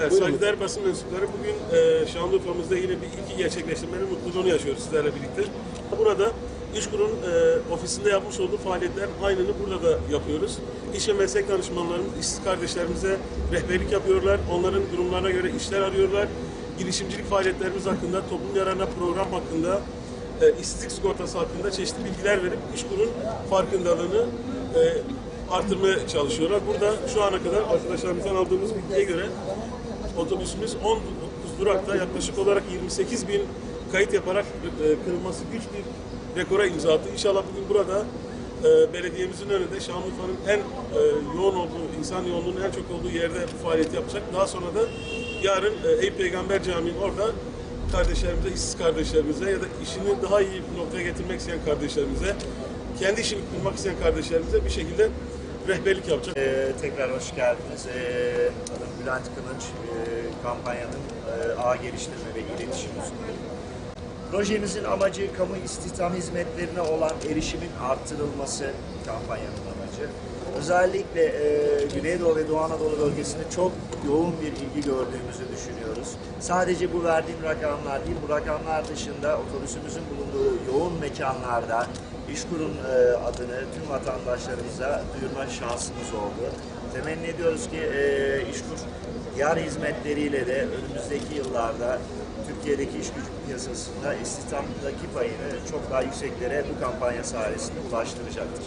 Evet, saygıdeğer basın mensupları, bugün Şanlıurfa'mızda yine bir ilki gerçekleştirmenin mutluluğunu yaşıyoruz sizlerle birlikte. Burada İşkur'un ofisinde yapmış olduğu faaliyetler aynını burada da yapıyoruz. İş ve meslek danışmanlarımız işsiz kardeşlerimize rehberlik yapıyorlar. Onların durumlarına göre işler arıyorlar. Girişimcilik faaliyetlerimiz hakkında, toplum yararına program hakkında, işsizlik sigortası hakkında çeşitli bilgiler verip İşkur'un farkındalığını artırmaya çalışıyorlar. Burada şu ana kadar arkadaşlarımızdan aldığımız bilgiye göre otobüsümüz 19 durakta yaklaşık olarak 28 bin kayıt yaparak kırılması güç bir rekora imza attı. İnşallah bugün burada belediyemizin önünde Şanlıurfa'nın en yoğun olduğu, insan yoğunluğunun en çok olduğu yerde bu faaliyeti yapacak. Daha sonra da yarın Eyüp Peygamber Camii'nin orada kardeşlerimize, işsiz kardeşlerimize ya da işini daha iyi bir noktaya getirmek isteyen kardeşlerimize, kendi işini kurmak isteyen kardeşlerimize bir şekilde rehberlik yapacak. Tekrar hoş geldiniz. Adım Bülent Kılıç, kampanyanın ağ geliştirme ve iletişim uzmanıyım. Projemizin amacı kamu istihdam hizmetlerine olan erişimin artırılması kampanyanın amacı. Özellikle Güneydoğu ve Doğu Anadolu bölgesinde çok yoğun bir ilgi gördüğümüzü düşünüyoruz. Sadece bu verdiğim rakamlar değil, bu rakamlar dışında otobüsümüzün bulunduğu yoğun mekanlarda İşkur'un adını tüm vatandaşlarımıza duyurma şansımız oldu. Temenni ediyoruz ki İşkur diğer hizmetleriyle de önümüzdeki yıllarda Türkiye'deki iş gücü piyasasında istihdamdaki payını çok daha yükseklere bu kampanya sayesinde ulaştıracaktır.